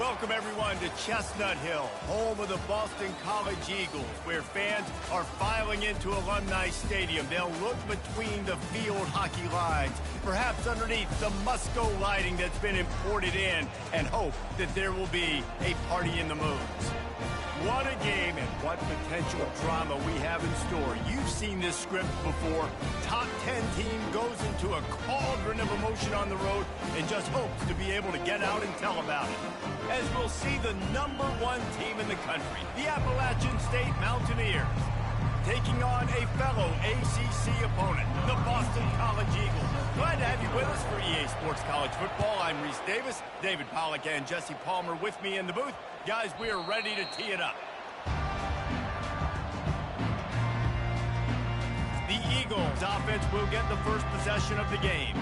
Welcome, everyone, to Chestnut Hill, home of the Boston College Eagles, where fans are filing into Alumni Stadium. They'll look between the field hockey lines, perhaps underneath the Musco lighting that's been imported in, and hope that there will be a party in the moons. What a game and what potential drama we have in store. You've seen this script before. Top 10 team goes into a cauldron of emotion on the road and just hopes to be able to get out and tell about it. As we'll see the #1 team in the country, the Appalachian State Mountaineers, taking on a fellow ACC opponent, the Boston College Eagles. Glad to have you with us for EA Sports College Football. I'm Reese Davis, David Pollack and Jesse Palmer with me in the booth. Guys, we are ready to tee it up. The Eagles offense will get the first possession of the game.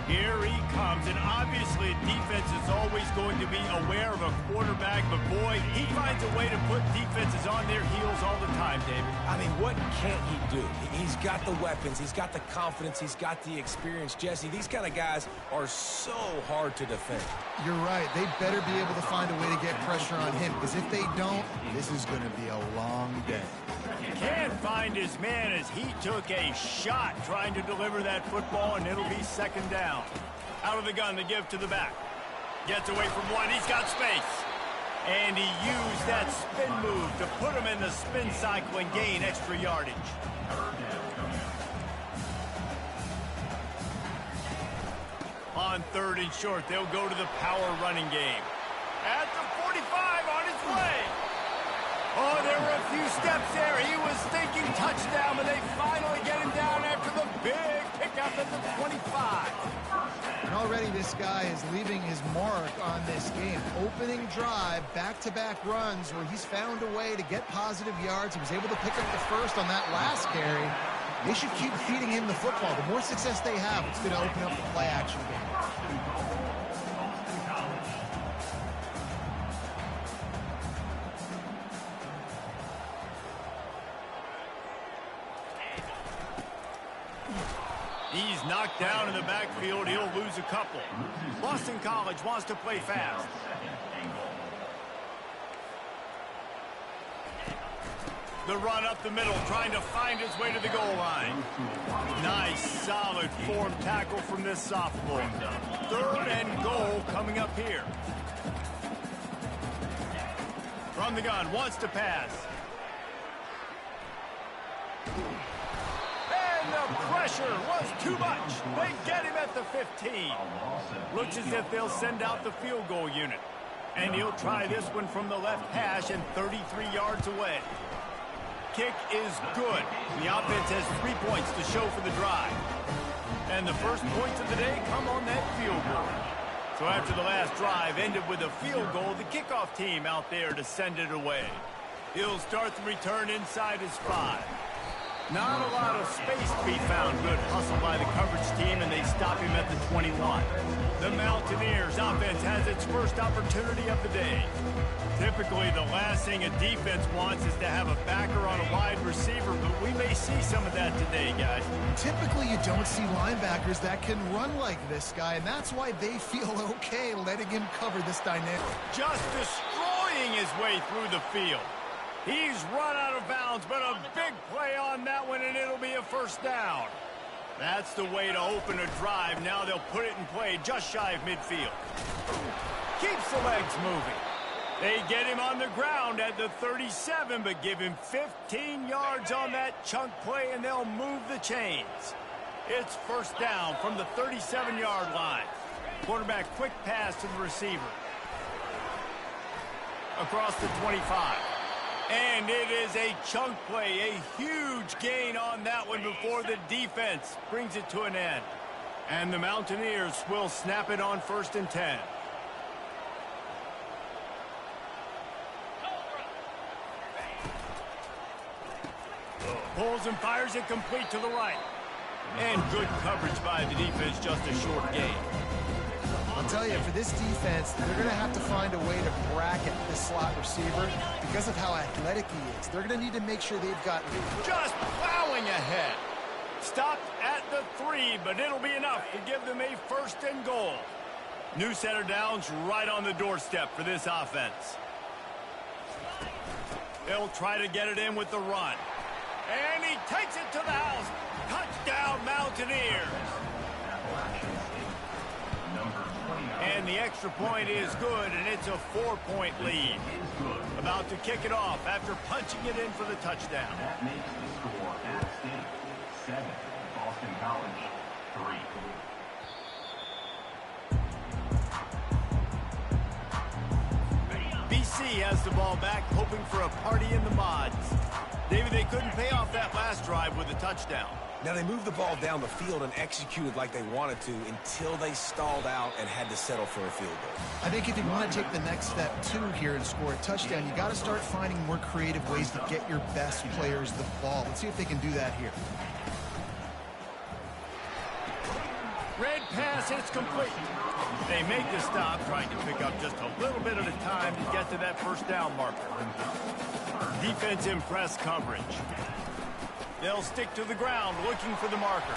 Here he comes, and obviously defense is always going to be aware of a quarterback, but boy, he finds a way to put defenses on their heels all the time, David. I mean, what can't he do? He's got the weapons, he's got the confidence, he's got the experience. Jesse, these kind of guys are so hard to defend. You're right. They better be able to find a way to get pressure on him, because if they don't, this is going to be a long day. Can't find his man as he took a shot trying to deliver that football, and it'll be second down. Out of the gun to give to the back. Gets away from one. He's got space. And he used that spin move to put him in the spin cycle and gain extra yardage. On 3rd and short, they'll go to the power running game. At the 45 on his way. Oh, there were a few steps there. He was thinking touchdown, but they finally get him down after the big pickup at the 25. And already this guy is leaving his mark on this game. Opening drive, back-to-back runs where he's found a way to get positive yards. He was able to pick up the first on that last carry. They should keep feeding him the football. The more success they have, it's going to open up the play-action game. He's knocked down in the backfield. He'll lose a couple. Boston College wants to play fast. The run up the middle, trying to find his way to the goal line. Nice, solid form tackle from this sophomore. 3rd and goal coming up here. From the gun, wants to pass. And the pressure was too much. They get him at the 15. Looks as if they'll send out the field goal unit. And he'll try this one from the left hash and 33 yards away. Kick is good. The offense has 3 points to show for the drive. And the first points of the day come on that field goal. So after the last drive ended with a field goal, the kickoff team out there to send it away. He'll start the return inside his 5. Not a lot of space to be found. Good hustle by the coverage team, and they stop him at the 21. The Mountaineers offense has its first opportunity of the day. Typically, the last thing a defense wants is to have a backer on a wide receiver, but we may see some of that today, guys. Typically, you don't see linebackers that can run like this guy, and that's why they feel okay letting him cover this dynamic. Just destroying his way through the field. He's run out of bounds, but a big play on that one, and it'll be a first down. That's the way to open a drive. Now they'll put it in play just shy of midfield. Keeps the legs moving. They get him on the ground at the 37, but give him 15 yards on that chunk play, and they'll move the chains. It's first down from the 37-yard line. Quarterback quick pass to the receiver. Across the 25. And it is a chunk play, a huge gain on that one before the defense brings it to an end. And the Mountaineers will snap it on 1st and 10. Pulls and fires it complete to the right. And good coverage by the defense, just a short gain. I'll tell you, for this defense, they're going to have to find a way to bracket this slot receiver because of how athletic he is. They're going to need to make sure they've got... Just plowing ahead. Stopped at the 3, but it'll be enough to give them a 1st and goal. New center downs right on the doorstep for this offense. They'll try to get it in with the run. And he takes it to the house. Touchdown, Mountaineers. And the extra point is good, and it's a 4-point lead. About to kick it off after punching it in for the touchdown. That makes the score App State 7, Boston College 3. BC has the ball back, hoping for a party in the mods. David, they couldn't pay off that last drive with a touchdown. Now, they moved the ball down the field and executed like they wanted to until they stalled out and had to settle for a field goal. I think if you want to take the next step, too, here and score a touchdown, you got to start finding more creative ways to get your best players the ball. Let's see if they can do that here. Red pass, it's complete. They make the stop, trying to pick up just a little bit at a time to get to that first down marker. Defense in press coverage. They'll stick to the ground, looking for the marker.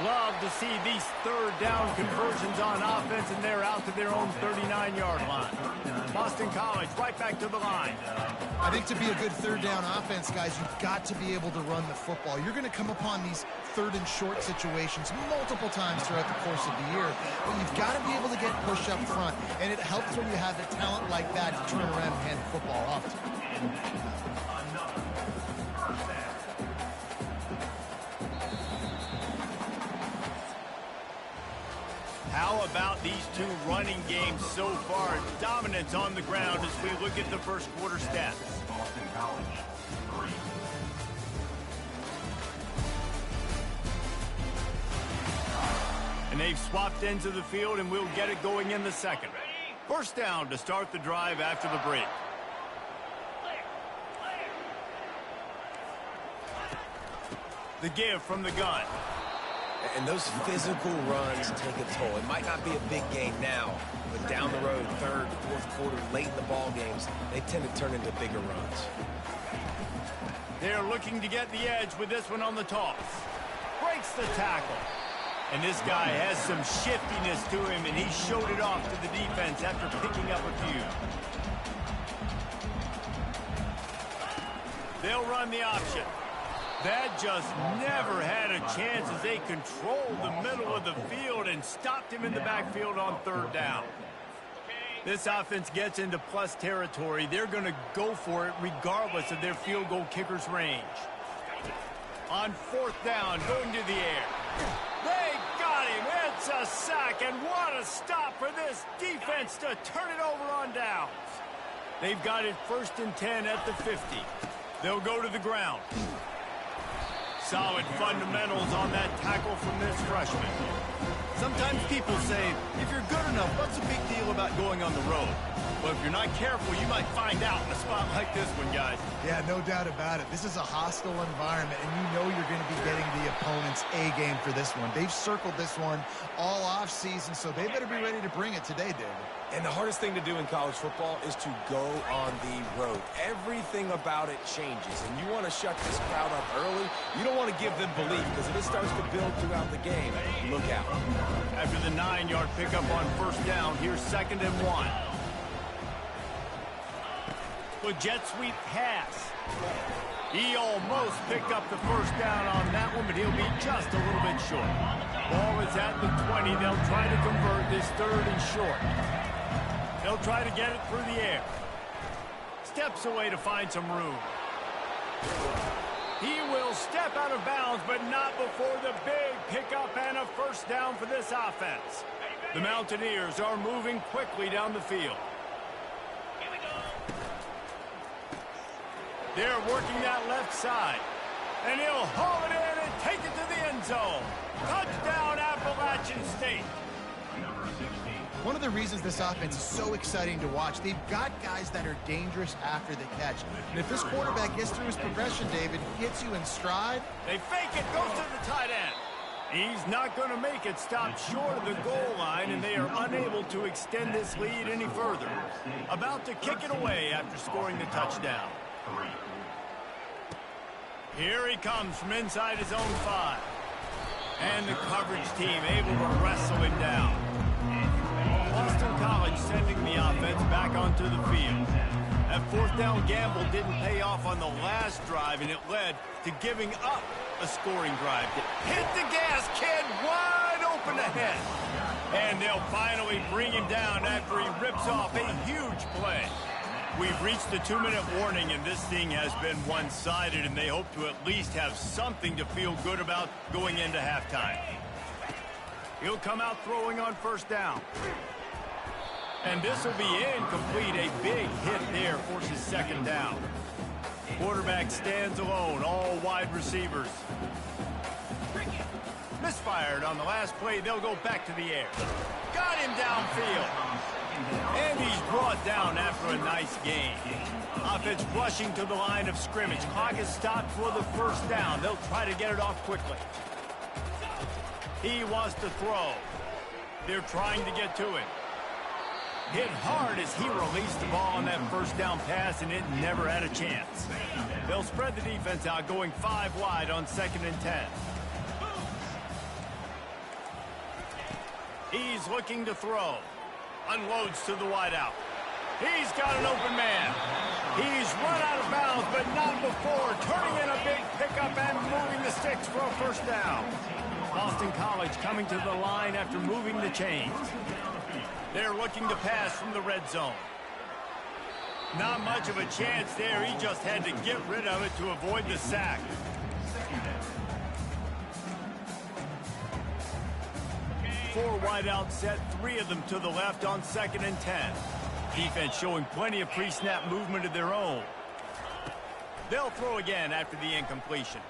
Love to see these third down conversions on offense, and they're out to their own 39-yard line. Boston College right back to the line. I think to be a good third down offense, guys, you've got to be able to run the football. You're going to come upon these third and short situations multiple times throughout the course of the year, but you've got to be able to get push up front, and it helps when you have a talent like that to turn around and hand the football off to. How about these two running games so far? Dominance on the ground as we look at the first quarter stats. Boston College 3. And they've swapped ends of the field, and we'll get it going in the second. First down to start the drive after the break. The give from the gun. And those physical runs take a toll. It might not be a big game now, but down the road, third, fourth quarter, late in the ball games, they tend to turn into bigger runs. They're looking to get the edge with this one on the toss. Breaks the tackle. And this guy has some shiftiness to him, and he showed it off to the defense after picking up a few. They'll run the option. That just never had a chance as they controlled the middle of the field and stopped him in the backfield on third down. This offense gets into plus territory. They're going to go for it regardless of their field goal kicker's range. On fourth down, going to the air. They got him. It's a sack, and what a stop for this defense to turn it over on downs. They've got it 1st and 10 at the 50. They'll go to the ground. Solid fundamentals on that tackle from this freshman. Sometimes people say, if you're good enough, what's the big deal about going on the road? But if you're not careful, you might find out in a spot like this one, guys. Yeah, no doubt about it. This is a hostile environment, and you know you're going to be getting the opponent's A game for this one. They've circled this one all offseason, so they better be ready to bring it today, David. And the hardest thing to do in college football is to go on the road. Everything about it changes, and you want to shut this crowd up early. You don't want to give them belief, because if it starts to build throughout the game, look out. After the 9-yard pickup on first down, here's 2nd and 1. With jet sweep pass. He almost picked up the first down on that one, but he'll be just a little bit short. Ball is at the 20. They'll try to convert this 3rd and short. They'll try to get it through the air. Steps away to find some room. He will step out of bounds, but not before the big pickup and a first down for this offense. The Mountaineers are moving quickly down the field. They're working that left side. And he'll haul it in and take it to the end zone. Touchdown, Appalachian State. Number 16. One of the reasons this offense is so exciting to watch, they've got guys that are dangerous after the catch. And if this quarterback gets through his progression, David, hits you in stride. They fake it, goes to the tight end. He's not going to make it, stop short of the goal line, and they are unable to extend this lead any further. About to kick it away after scoring the touchdown. Here he comes from inside his own 5. And the coverage team able to wrestle him down. Boston College sending the offense back onto the field. That fourth down gamble didn't pay off on the last drive, and it led to giving up a scoring drive. Hit the gas, kid, wide open ahead. And they'll finally bring him down after he rips off a huge play. We've reached the 2-minute warning, and this thing has been one-sided, and they hope to at least have something to feel good about going into halftime. He'll come out throwing on first down. And this will be incomplete. A big hit there forces second down. Quarterback stands alone, all wide receivers. Misfired on the last play. They'll go back to the air. Got him downfield. And he's brought down after a nice gain. Offense rushing to the line of scrimmage. Clock is stopped for the first down. They'll try to get it off quickly. He wants to throw. They're trying to get to it. Hit hard as he released the ball on that first down pass, and it never had a chance. They'll spread the defense out, going 5 wide on 2nd and 10. He's looking to throw. Unloads to the wideout. He's got an open man. He's run out of bounds, but not before. Turning in a big pickup and moving the sticks for a first down. Boston College coming to the line after moving the chains. They're looking to pass from the red zone. Not much of a chance there. He just had to get rid of it to avoid the sack. Four wideouts set, 3 of them to the left on 2nd and 10. Defense showing plenty of pre-snap movement of their own. They'll throw again after the incompletion.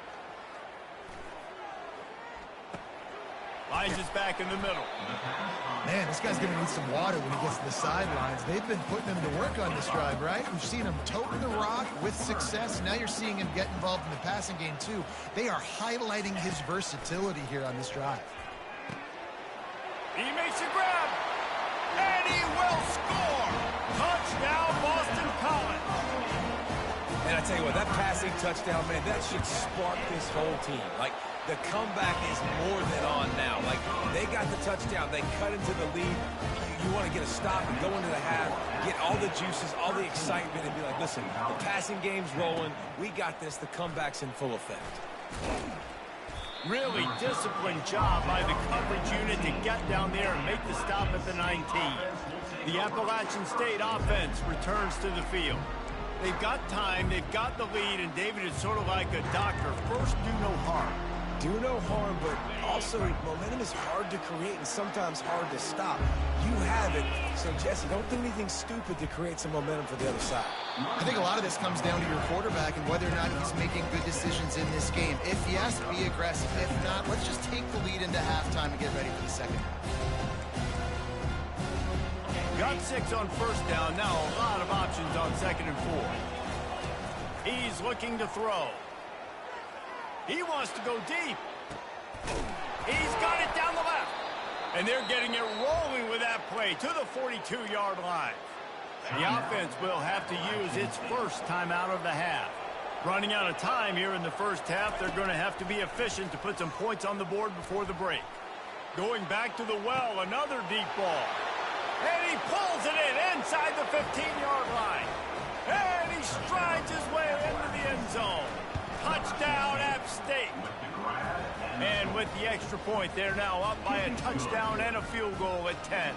Finds his back in the middle. Man, this guy's going to need some water when he gets to the sidelines. They've been putting him to work on this drive, right? We've seen him toting the rock with success. Now you're seeing him get involved in the passing game, too. They are highlighting his versatility here on this drive. He makes a grab, and he will score. Touchdown, Boston College. And I tell you what, that passing touchdown, man, that should spark this whole team. Like, the comeback is more than on now. Like, they got the touchdown. They cut into the lead. You want to get a stop and go into the half, get all the juices, all the excitement, and be like, listen, the passing game's rolling. We got this. The comeback's in full effect. Really disciplined job by the coverage unit to get down there and make the stop at the 19. The Appalachian State offense returns to the field. They've got time, they've got the lead, and David is sort of like a doctor. First, do no harm. Do no harm, but also momentum is hard to create and sometimes hard to stop. You have it, so Jesse, don't do anything stupid to create some momentum for the other side. I think a lot of this comes down to your quarterback and whether or not he's making good decisions in this game. If yes, be aggressive. If not, let's just take the lead into halftime and get ready for the second half. Got 6 on first down, now a lot of options on 2nd and 4. He's looking to throw. He wants to go deep. He's got it down the left. And they're getting it rolling with that play to the 42-yard line. The offense will have to use its first timeout of the half. Running out of time here in the first half, they're going to have to be efficient to put some points on the board before the break. Going back to the well, another deep ball. And he pulls it in inside the 15-yard line. And he strides his way into the end zone. Touchdown, App State. And with the extra point, they're now up by a touchdown and a field goal at 10.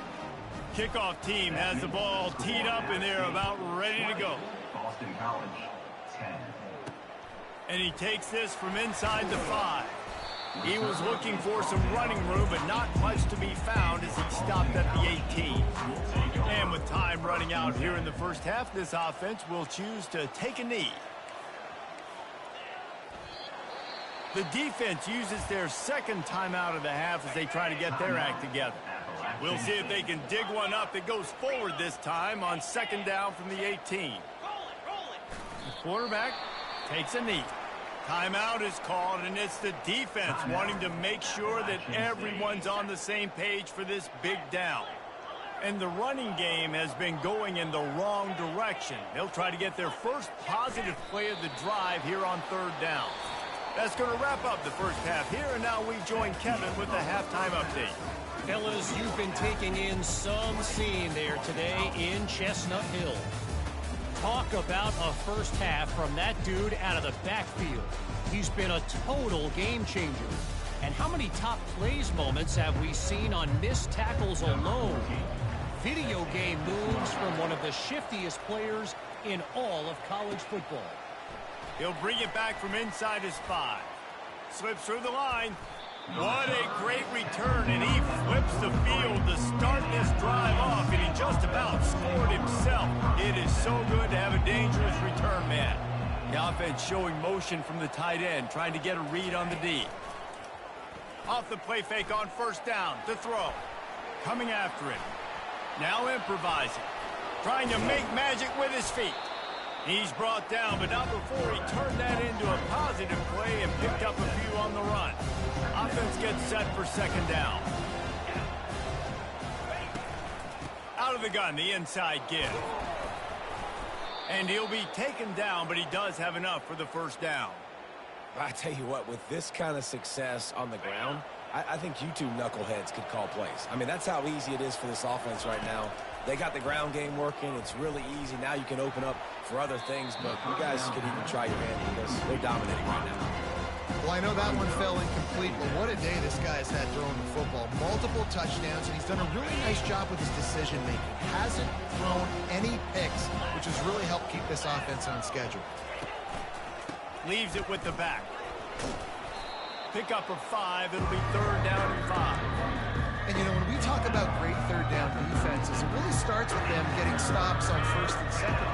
Kickoff team has the ball teed up, and they're about ready to go. Boston College, 10. And he takes this from inside the 5. He was looking for some running room, but not much to be found as he stopped at the 18. And with time running out here in the first half, this offense will choose to take a knee. The defense uses their second timeout of the half as they try to get their act together. We'll see if they can dig one up that goes forward this time on 2nd down from the 18. The quarterback takes a knee. Timeout is called, and it's the defense wanting to make sure that everyone's on the same page for this big down. And the running game has been going in the wrong direction. They'll try to get their first positive play of the drive here on 3rd down. That's going to wrap up the first half here, and now we join Kevin with the halftime update. Fellas, you've been taking in some scene there today in Chestnut Hill. Talk about a first half from that dude out of the backfield. He's been a total game changer. And how many top plays moments have we seen on missed tackles alone? Video game moves from one of the shiftiest players in all of college football. He'll bring it back from inside his 5. Slips through the line. What a great return, and he flips the field to start this drive off, and he just about scored himself. It is so good to have a dangerous return man. The offense showing motion from the tight end, trying to get a read on the D. Off the play fake on first down to throw. Coming after him. Now improvising. Trying to make magic with his feet. He's brought down, but not before he turned that into a positive play and picked up a few on the run. Offense gets set for second down. Out of the gun, the inside give. And he'll be taken down, but he does have enough for the first down. I tell you what, with this kind of success on the ground, I think you two knuckleheads could call plays. I mean, that's how easy it is for this offense right now. They got the ground game working. It's really easy. Now you can open up for other things, but you guys could even try your hand because they're dominating right now. Well, I know that one fell incomplete, but what a day this guy has had throwing the football. Multiple touchdowns, and he's done a really nice job with his decision-making. Hasn't thrown any picks, which has really helped keep this offense on schedule. Leaves it with the back. Pick up of 5. It'll be third down and 5. And, you know, when we talk about great third down defenses, it really starts with them getting stops on first and second.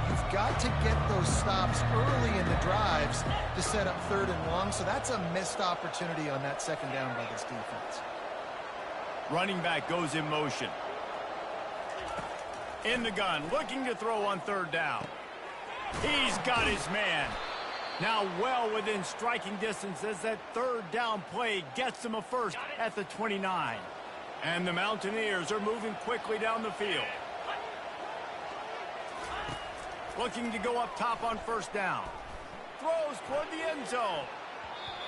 You've got to get those stops early in the drives to set up third and long, so that's a missed opportunity on that second down by this defense. Running back goes in motion. In the gun, looking to throw on third down. He's got his man. Now well within striking distance as that third down play gets him a first at the 29. And the Mountaineers are moving quickly down the field. Looking to go up top on first down. Throws toward the end zone.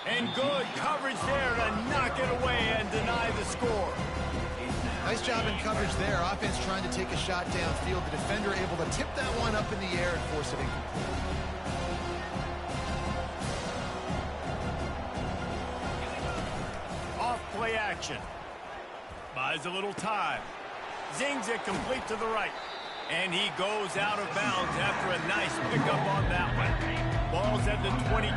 And good coverage there to knock it away and deny the score. Nice job in coverage there. Offense trying to take a shot downfield. The defender able to tip that one up in the air and force it incomplete. Play action. Buys a little time. Zings it complete to the right. And he goes out of bounds after a nice pickup on that one. Ball's at the 22.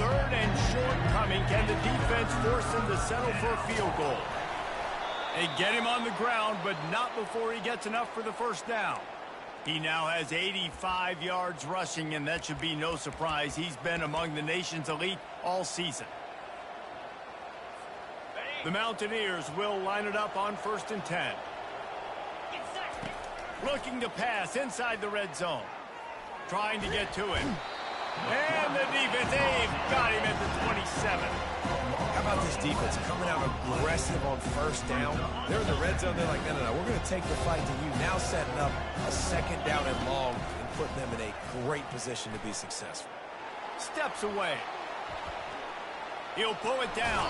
Third and short coming. Can the defense force him to settle for a field goal? They get him on the ground, but not before he gets enough for the first down. He now has 85 yards rushing, and that should be no surprise. He's been among the nation's elite all season. The Mountaineers will line it up on first and 10. Looking to pass inside the red zone. Trying to get to him. And the defense, they've got him at the 27. How about this defense coming out aggressive on first down? They're in the red zone. They're like, no, we're going to take the fight to you. Now setting up a second down and long and putting them in a great position to be successful. Steps away. He'll pull it down.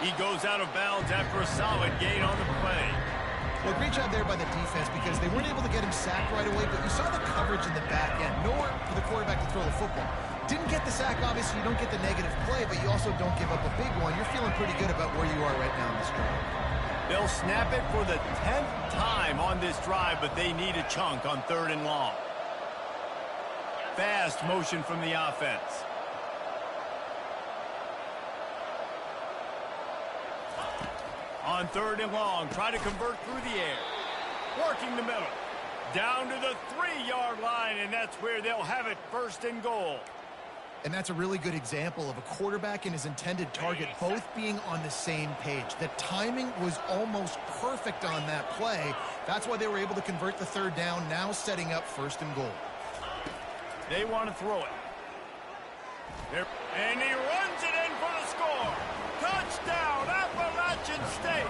He goes out of bounds after a solid gain on the play. Well, great job there by the defense because they weren't able to get him sacked right away, but you saw the coverage in the back end. Nowhere for the quarterback to throw the football. Didn't get the sack, obviously. You don't get the negative play, but you also don't give up a big one. You're feeling pretty good about where you are right now in this drive. They'll snap it for the 10th time on this drive, but they need a chunk on third and long. Fast motion from the offense. On third and long, try to convert through the air. Working the middle. Down to the 3-yard line, and that's where they'll have it first and goal. And that's a really good example of a quarterback and his intended target both being on the same page. The timing was almost perfect on that play. That's why they were able to convert the third down, now setting up first and goal. They want to throw it. And he runs it in for the score. Touchdown, Appalachian State.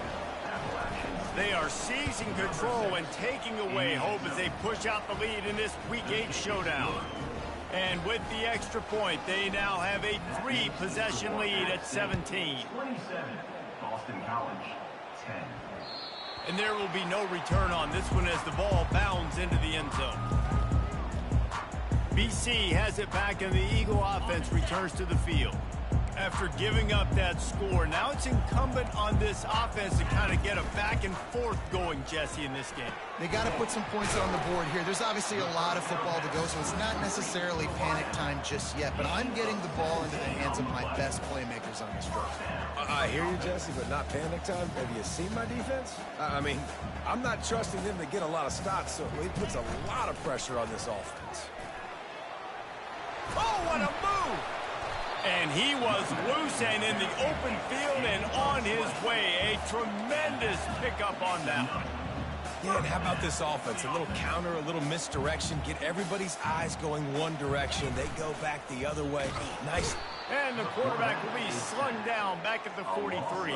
They are seizing control and taking away hope as they push out the lead in this Week 8 showdown. And with the extra point, they now have a 3-possession lead at 17. 27, Boston College, 10. And there will be no return on this one as the ball bounds into the end zone. BC has it back, and the Eagle offense returns to the field. After giving up that score, now it's incumbent on this offense to kind of get a back and forth going, Jesse, in this game. They got to put some points on the board here. There's obviously a lot of football to go, so it's not necessarily panic time just yet, but I'm getting the ball into the hands of my best playmakers on this drive. I hear you, Jesse, but not panic time. Have you seen my defense? I mean, I'm not trusting them to get a lot of stops, so it puts a lot of pressure on this offense. Oh, what a move! And he was loose and in the open field and on his way. A tremendous pickup on that one. Yeah, and how about this offense? A little counter, a little misdirection. Get everybody's eyes going one direction. They go back the other way. Nice. And the quarterback will be slung down back at the 43.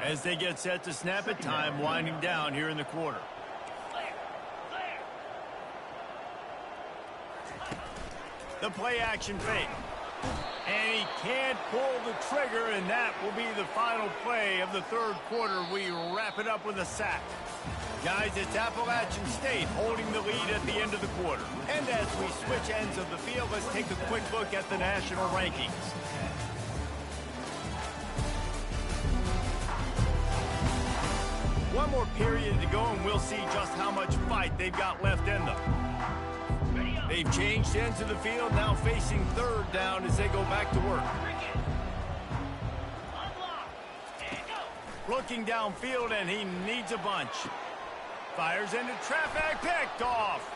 As they get set to snap it, time winding down here in the quarter. The play action fake. And he can't pull the trigger, and that will be the final play of the third quarter. We wrap it up with a sack. Guys, it's Appalachian State holding the lead at the end of the quarter. And as we switch ends of the field, let's take a quick look at the national rankings. One more period to go, and we'll see just how much fight they've got left in them. They've changed ends of the field, now facing third down as they go back to work. Looking downfield, and he needs a bunch. Fires into traffic, picked off.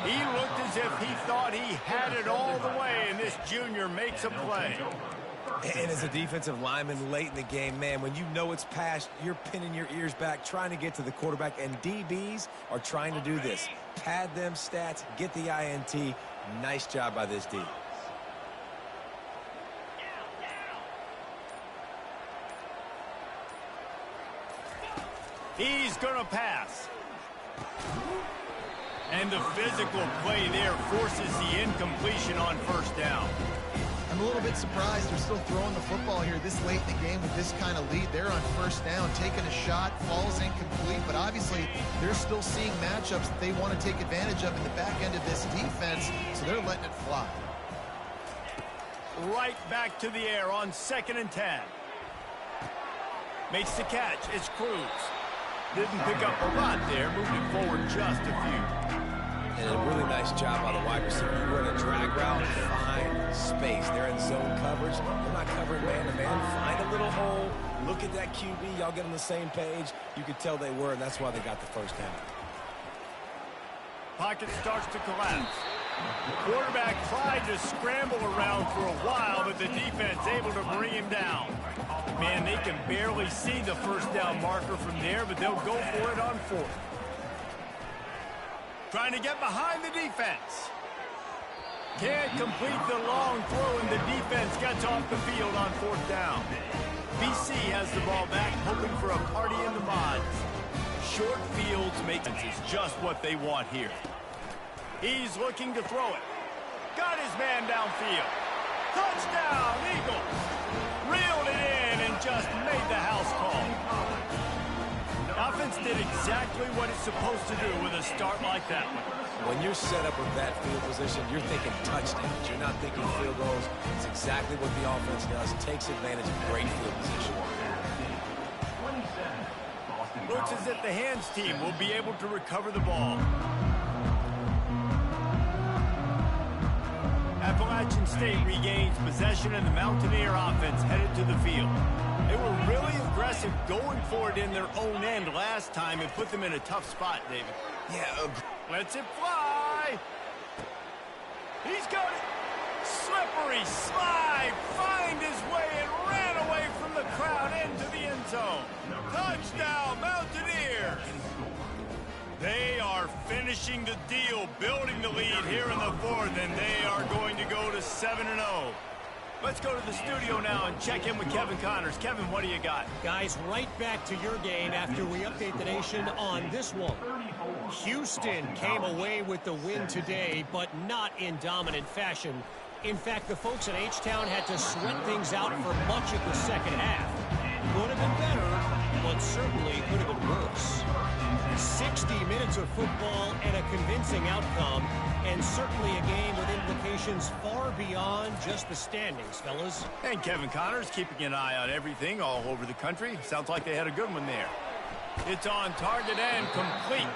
He looked as if he thought he had it all the way, and this junior makes a play. And as a defensive lineman late in the game, man, when you know it's past, you're pinning your ears back, trying to get to the quarterback, and DBs are trying to do this. Pad them stats, get the INT. Nice job by this D. He's going to pass. And the physical play there forces the incompletion on first down. I'm a little bit surprised they're still throwing the football here this late in the game with this kind of lead. They're on first down, taking a shot, falls incomplete, but obviously they're still seeing matchups that they want to take advantage of in the back end of this defense, so they're letting it fly. Right back to the air on 2nd and 10. Makes the catch. It's Cruz. Didn't pick up a lot there, moved it forward just a few. And a really nice job by the wide receiver. You run a drag route, find space. They're in zone coverage. They're not covering man-to-man. Find a little hole. Look at that QB. Y'all get on the same page. You could tell they were, and that's why they got the first down. Pocket starts to collapse. The quarterback tried to scramble around for a while, but the defense able to bring him down. Man, they can barely see the first down marker from there, but they'll go for it on 4th. Trying to get behind the defense. Can't complete the long throw, and the defense gets off the field on 4th down. BC has the ball back, hoping for a party in the mods. Short fields make sense. It's just what they want here. He's looking to throw it. Got his man downfield. Touchdown, Eagles. Reeled it in and just made the house call. Offense did exactly what it's supposed to do with a start like that one. When you're set up with that field position, you're thinking touchdowns. You're not thinking field goals. It's exactly what the offense does. It takes advantage of great field position. Looks as if the hands team will be able to recover the ball. Appalachian State regains possession, and the Mountaineer offense headed to the field. They were really aggressive going for it in their own end last time and put them in a tough spot, David. Yeah. Lets it fly. He's got it. Slippery slide. Find his way and ran away from the crowd into the end zone. Touchdown, Mountaineers. They are finishing the deal, building the lead here in the 4th, and they are going to go to 7-0. Let's go to the studio now and check in with Kevin Connors. Kevin, what do you got? Guys, right back to your game after we update the nation on this one. Houston came away with the win today, but not in dominant fashion. In fact, the folks at H-Town had to sweat things out for much of the second half. Could have been better, but certainly could have been worse. 60 minutes of football and a convincing outcome, and certainly a game with implications far beyond just the standings, fellas. And Kevin Connors keeping an eye on everything all over the country. Sounds like they had a good one there. It's on target and complete.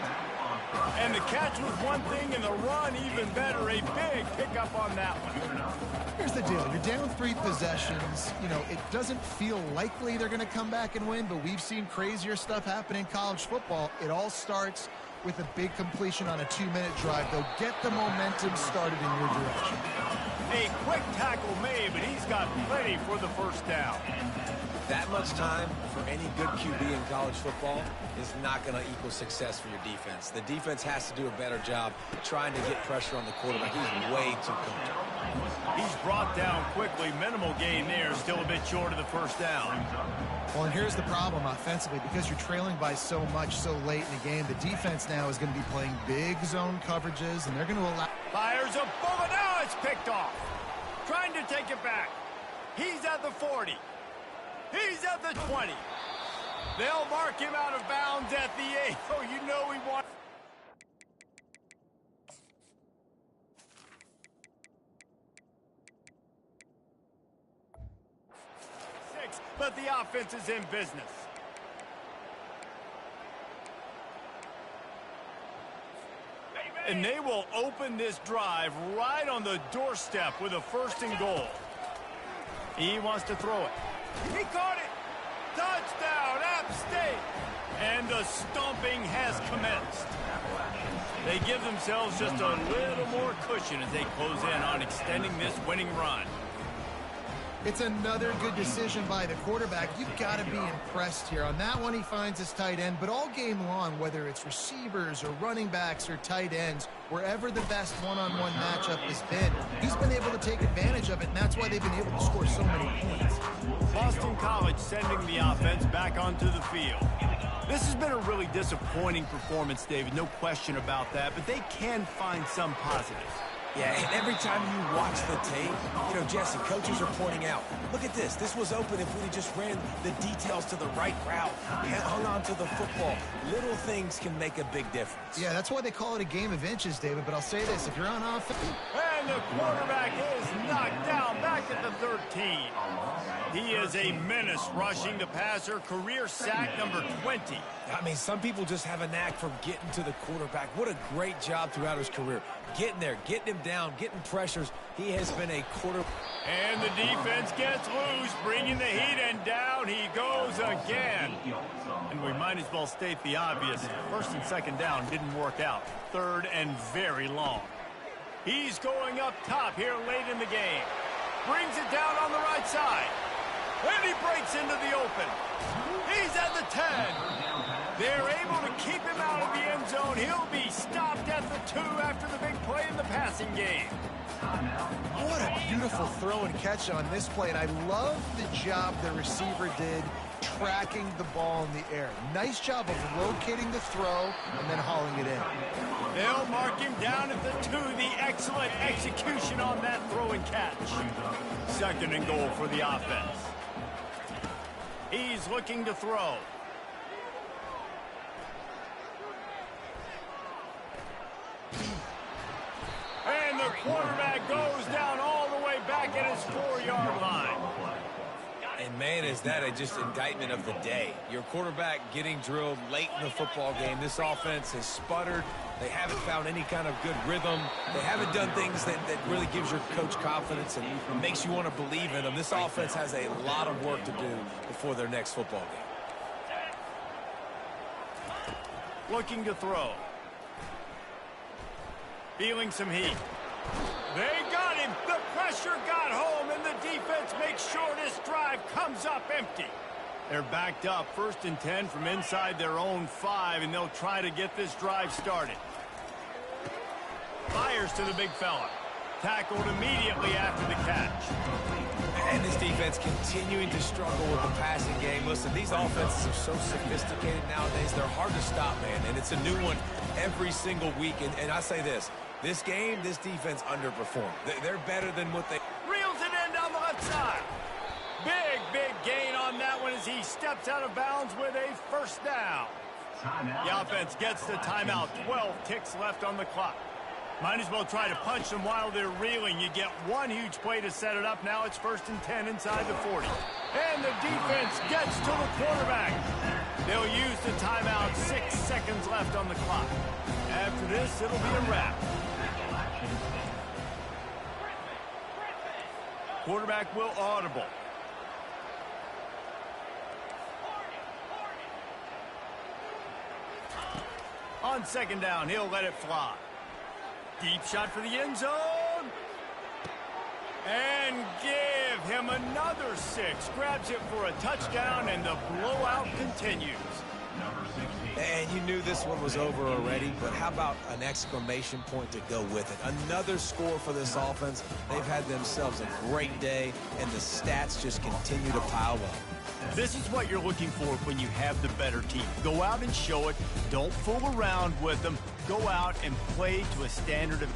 And the catch was one thing, and the run even better. A big pickup on that one. Here's the deal. You're down 3 possessions. You know, it doesn't feel likely they're going to come back and win, but we've seen crazier stuff happen in college football. It all starts with a big completion on a 2-minute drive. They'll get the momentum started in your direction. A quick tackle made, but he's got plenty for the first down. That much time for any good QB in college football is not going to equal success for your defense. The defense has to do a better job trying to get pressure on the quarterback. He's way too comfortable. He's brought down quickly. Minimal gain there. Still a bit short of the first down. Well, and here's the problem offensively. Because you're trailing by so much so late in the game, the defense now is going to be playing big zone coverages, and they're going to allow... Fires a bullet. Now it's picked off. Trying to take it back. He's at the 40. He's at the 20. They'll mark him out of bounds at the 8. Oh, you know he wants... But the offense is in business. And they will open this drive right on the doorstep with a 1st and goal. He wants to throw it. He caught it. Touchdown, App State. And the stomping has commenced. They give themselves just a little more cushion as they close in on extending this winning run. It's another good decision by the quarterback. You've got to be impressed here. On that one, he finds his tight end, but all game long, whether it's receivers or running backs or tight ends, wherever the best one-on-one matchup has been, he's been able to take advantage of it, and that's why they've been able to score so many points. Boston College sending the offense back onto the field. This has been a really disappointing performance, David, no question about that, but they can find some positives. Yeah, and every time you watch the tape, you know, Jesse, coaches are pointing out, look at this. This was open if we just ran the details to the right route, hung on to the football. Little things can make a big difference. Yeah, that's why they call it a game of inches, David. But I'll say this, if you're on offense... And the quarterback is knocked down back at the 13. He is a menace rushing the passer, career sack number 20. I mean, some people just have a knack for getting to the quarterback. What a great job throughout his career. Getting there, getting him down, getting pressures. He has been a quarter. And the defense gets loose, bringing the heat, and down he goes again. And we might as well state the obvious. 1st and 2nd down didn't work out. 3rd and very long. He's going up top here late in the game. Brings it down on the right side. And he breaks into the open. He's at the 10. They're able to keep him out of the end zone. He'll be stopped at the 2 after the big play in the passing game. What a beautiful throw and catch on this play. And I love the job the receiver did tracking the ball in the air. Nice job of locating the throw and then hauling it in. They'll mark him down at the 2. The excellent execution on that throw and catch. 2nd and goal for the offense. He's looking to throw. And the quarterback goes down all the way back at his 4-yard line. And, man, is that just indictment of the day. Your quarterback getting drilled late in the football game. This offense has sputtered. They haven't found any kind of good rhythm. They haven't done things that really gives your coach confidence and makes you want to believe in them. This offense has a lot of work to do before their next football game. Looking to throw. Feeling some heat. They got him. The pressure got home, and the defense makes sure this drive comes up empty. They're backed up 1st and 10 from inside their own 5, and they'll try to get this drive started. Fires to the big fella. Tackled immediately after the catch. And this defense continuing to struggle with the passing game. Listen, these offenses are so sophisticated nowadays. They're hard to stop, man. And it's a new one every single week. And I say this game, this defense underperformed. They're better than what they... Reels it in down the left side. Big gain on that one as he steps out of bounds with a first down. The offense gets the timeout. 12 ticks left on the clock. Might as well try to punch them while they're reeling. You get one huge play to set it up. Now it's 1st and 10 inside the 40. And the defense gets to the quarterback. They'll use the timeout. 6 seconds left on the clock. After this, it'll be a wrap. Quarterback will audible. On 2nd down, he'll let it fly. Deep shot for the end zone. And give him another 6. Grabs it for a touchdown, and the blowout continues. And you knew this one was over already, but how about an exclamation point to go with it? Another score for this offense. They've had themselves a great day, and the stats just continue to pile up. This is what you're looking for when you have the better team. Go out and show it. Don't fool around with them. Go out and play to a standard of